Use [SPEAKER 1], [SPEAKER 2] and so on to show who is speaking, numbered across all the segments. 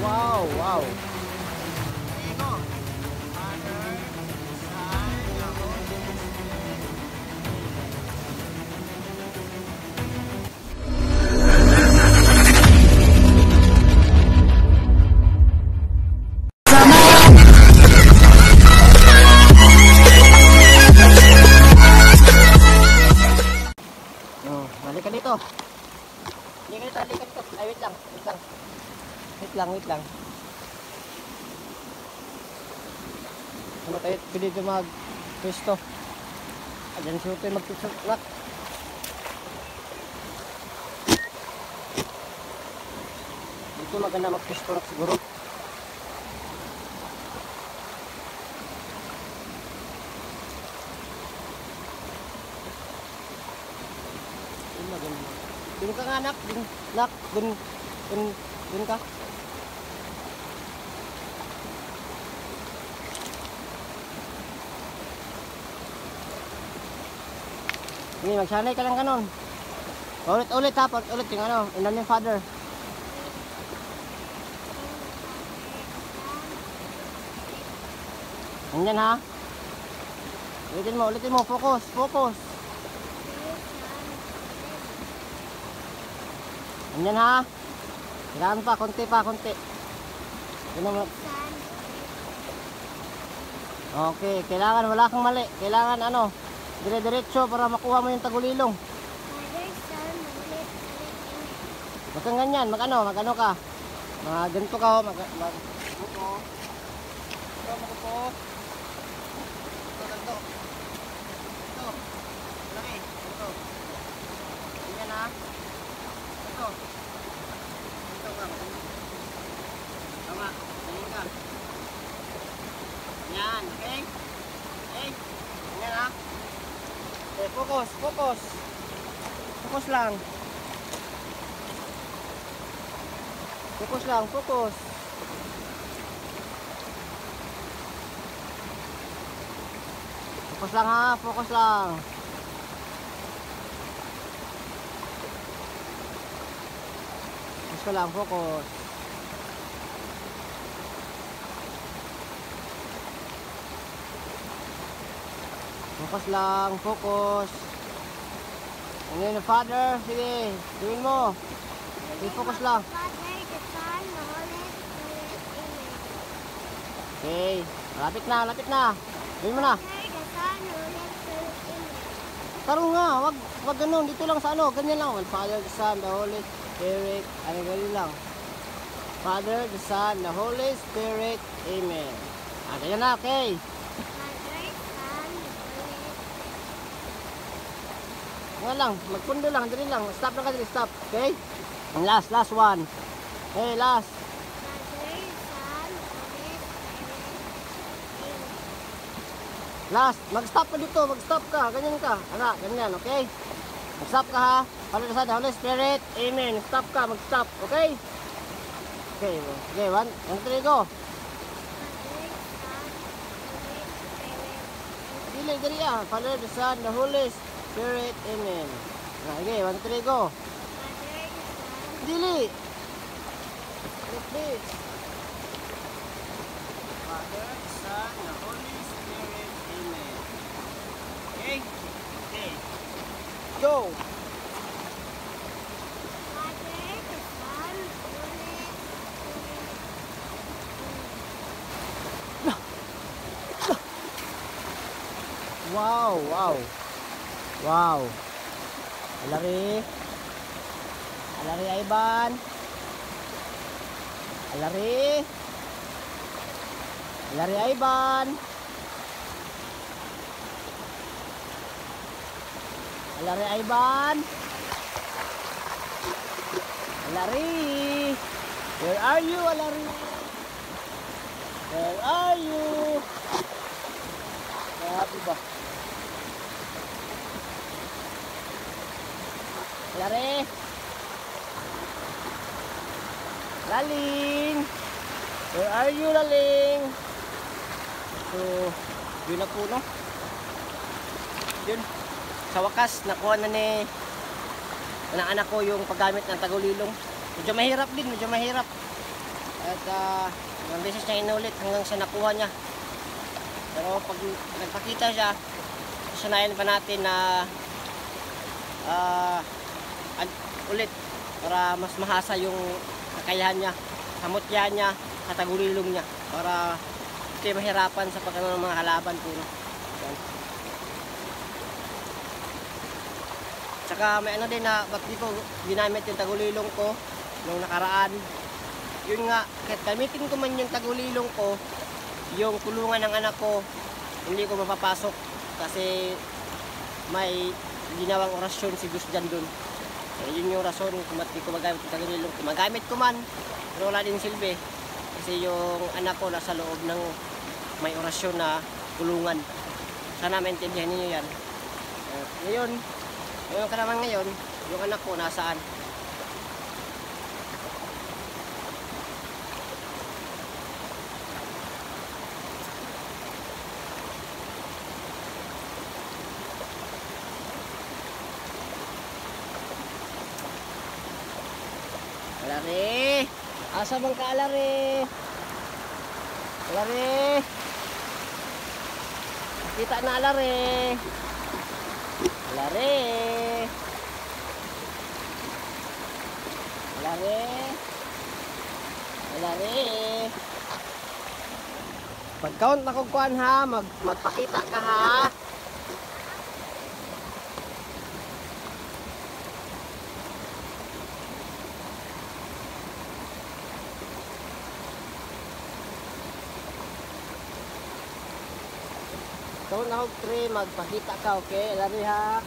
[SPEAKER 1] Wow, wow. Balik ka dito. Hindi ka dito. Ay, wait lang. Wait lang. Ano tayo dito mag-pwesto? Ayan siya tayo mag-pwesto. Dito maganda mag-pwesto siguro. Dun ka nga anak, dun ka. Hindi, magsanay ka lang ganon. Ulit ha, ulit yung ano, inan yung father. Ganyan ha. Ulitin mo, focus. Ganyan ha. Kailangan pa, konti. Okay, kailangan wala kang mali. Kailangan ano, dire-diretso para makuha mo yung tagulilong. Wag kang ganyan, mag-ano ka. Ganito ka, magupo. Ganito. Laki, ganito. Ganyan ha. Ito ka. Tama, ganyan ka. Yan, okay? Ganyan ha. Okay, focus. Focus lang. Focus lang. Focus lang ha, focus lang. Focus lang, focus. Focus lang, focus. Ngayon na father, sige, gawin mo. Focus lang. Okay, lapit na. Gawin mo na. Taro nga, wag ganun, dito lang sa ano, ganyan lang. Father, the Son, the Holy Spirit, ganyan lang. Father, the Son, the Holy Spirit, Amen. Ganyan na, okay. Nga lang, magpundo lang, dali lang. Stop lang ka dali, stop. Okay? Ang last one. Okay, last. Last, mag-stop ka dito, mag-stop ka. Ganyan ka. Ganyan, okay? Mag-stop ka ha. Father, the Son, the Holy Spirit, Amen. Stop ka, mag-stop, okay? Okay, 1, 2, 3, go. Dili ah. Father, the Son, the Holy Spirit, Amen. Okay, 1, 2, 3, go. Dili. Please. Father, Son, the Holy Spirit, Amen. Okay? Okay. Go. Wow. Alari Ivan. Alari Ivan. Alari Ivan. Alari. Where are you, Alari? Where are you? Grabe ba? Alari. Laling. Where are you, Laling? So, yun na po, no? Yun. Sa wakas, nakuha na ni ng anak ko yung paggamit ng tagulilong. Medyo mahirap din, medyo mahirap. At ilang beses niya inulit hanggang sa nakuha niya. Pero pag nagpakita siya, sasanayan pa natin na ulit para mas mahasa yung kakayahan niya, kamutya niya, katagulilong niya para hindi mahirapan sa pagkano ng mga halaban po. No? Yan. Tsaka may ano din na ba't di ko ginamit yung tagulilong ko nung nakaraan. Yun nga, kahit gamitin ko man yung tagulilong ko, yung kulungan ng anak ko, hindi ko mapapasok kasi may ginawang orasyon si Diyos dyan dun. Yun yung rason kung ba't di ko magamit yung tagulilong ko. Magamit ko man, pero wala din silbi. Kasi yung anak ko nasa loob ng may orasyon na kulungan. Sana maintindihan niyo yan. Ngayon ka naman ngayon, yung anak ko nasaan? Alari! Asa bang ka, Alari? Alari! Kita na, Alari! Alari! Alari! Alari! Pag-count na kukuhan ha, magpakita ka ha! Count na kog 3, magpakita ka, okay? Alari ha!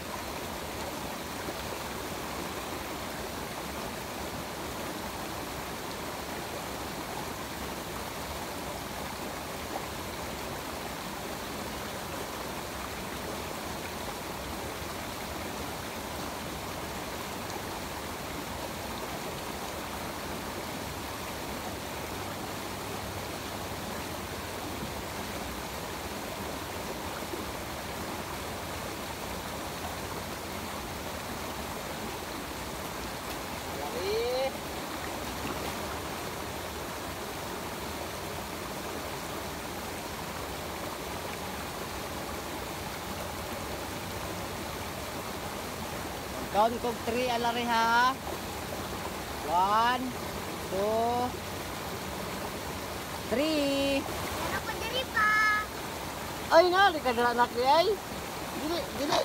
[SPEAKER 1] Count kog 3, Alari ha. 1, 2, 3.
[SPEAKER 2] Ano ko diri pa?
[SPEAKER 1] Ay na, di ka na anak ni ay.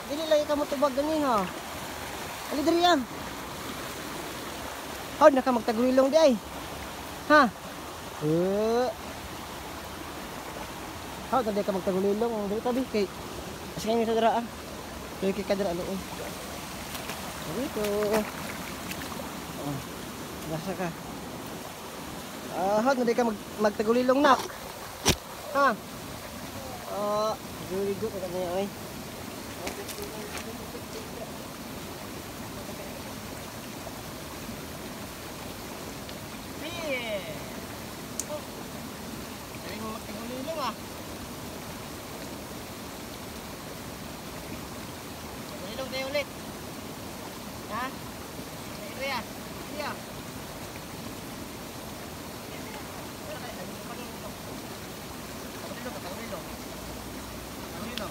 [SPEAKER 1] Dili lagi ka mo tubag gani ha. Ali diri yan. How na ka magtagulilong di ay. Ha? How na di ka magtagulilong? Dili tabi kay. Kasi ngayon sa dara ah. Dili kay kadra ano eh. Dito. Oh. Nasa ka. How na di ka magtagulilong nak. Ha? Very good ka niya ay. Tayo ulit. Ha? Area. Area.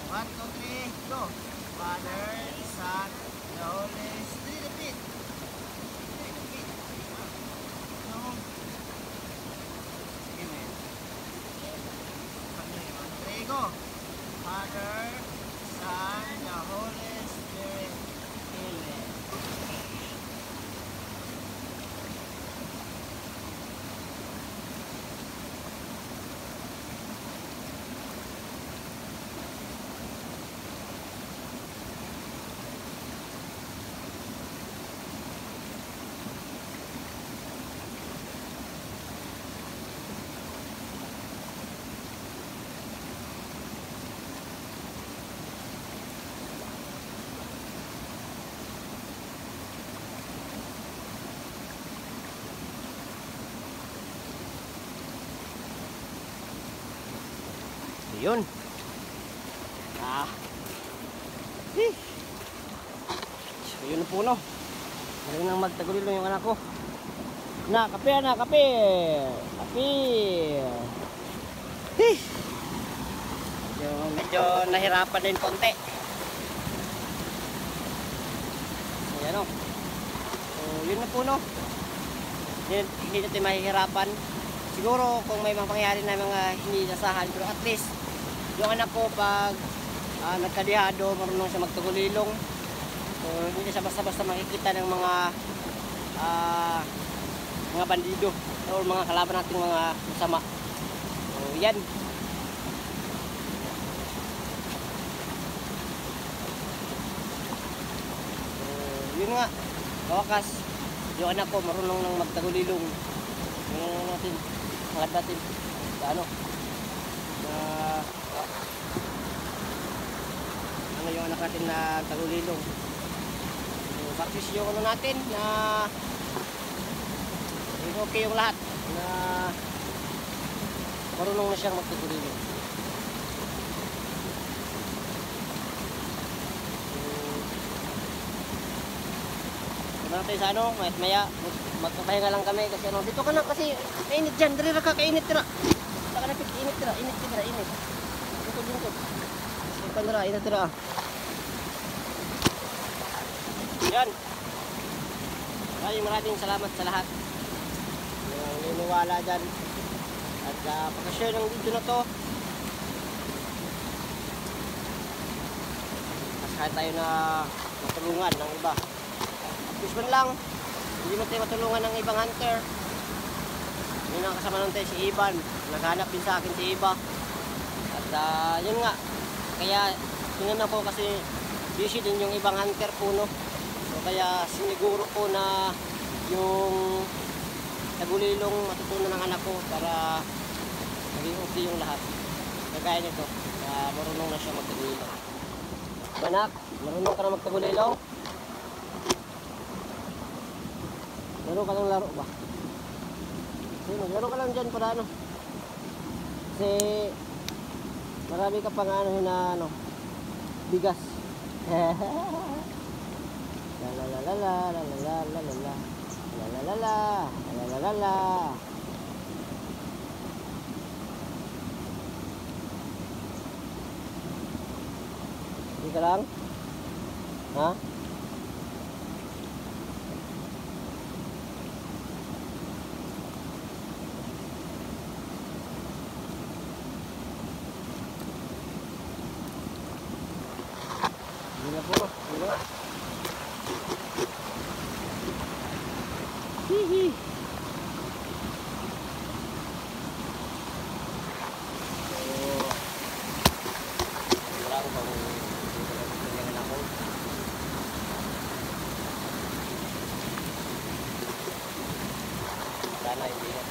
[SPEAKER 1] One, two, three, go. Father, Son, the Holy Spirit. Repeat. Repeat. No. Amen. Three, go. Father, Son, the Holy Spirit. Amen. Yun. So yun po no. Galing nang magtagulilo yung anak ko. Na, kape na, kape. Kape. Hih. Medyo nahirapan din konti. Ayan o. So, yun na po no. Hindi natin mahihirapan. Siguro kung may mga pangyayari na mga hindi nasahan, pero at least yung anak ko pag nagkadihado, marunong siya magtagulilong. So, hindi siya basta-basta makikita ng mga bandido o mga kalaban nating mga masama. So, yan. So, yun nga. Kawakas, yung anak ko marunong nang magtagulilong. Ngayon natin, hangad natin sa ano yung anak natin na tagulilong. So, practice yung ano natin na okay yung lahat na marunong na siyang magtagulilong. So, natin sa ano, maya magpapahinga lang kami kasi ano, dito ka na kasi mainit dyan, dali na kakainit tira. Saka na init tira, init. Dito. Pandra, init tira. Yan. Maraming salamat sa lahat yung niniwala dyan at pag-share ng video na to. Mas kahit tayo na matulungan ng iba, at man lang hindi mo tayo matulungan ng ibang hunter. Yun ang kasama nun tayo si Ivan, naghanap din sa akin si Iba at yun nga, kaya tingnan ko kasi busy din yung ibang hunter po no. So kaya siniguro ko na yung tagulilong matutunan ng anak ko para maging okay yung lahat. Kagaya nito, marunong na siya magtagulilong. Anak, marunong ka na magtagulilong? Laro ka ng laro ba? Sige, maglaro ka lang dyan para ano. Kasi marami ka pang ano na ano, bigas. La la la la la la la la la la la la la la la. Hindi ka lang? Ha? Hindi na po. Hindi na. Hihi. Wala ko bang ganyan ako. Sana hindi na.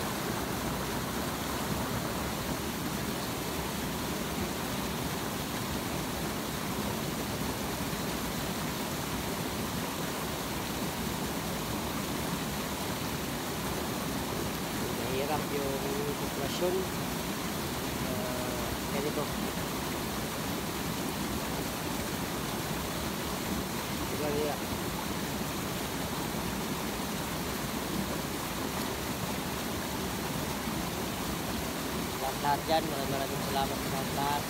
[SPEAKER 1] Mahirap yung sitwasyon ganito. Tignan niya. Lahat dyan, maraming salamat sa lahat.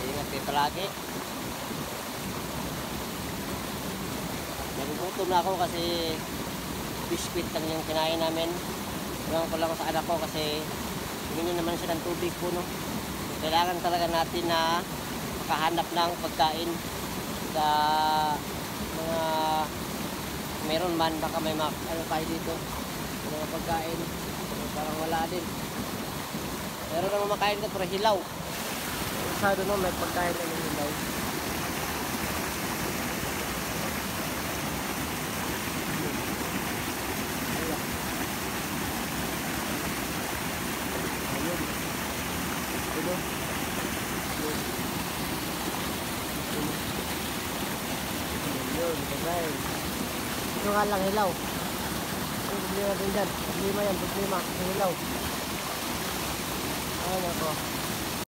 [SPEAKER 1] Ingat kayo palagi. Nagugutom na ako kasi biskwit lang yung kinain namin. Iwan ko lang sa anak ko kasi humingi naman siya ng tubig po no. Kailangan talaga natin na makahanap ng pagkain sa mga meron man, baka may ano tayo dito mga pagkain, parang wala din. Meron naman makain ka pero hilaw. Masyado no, may pagkain na ng hilaw. Ito nga lang hilaw. Ang problema din dyan. Problema yan, problema. Hilaw. Ayan ako.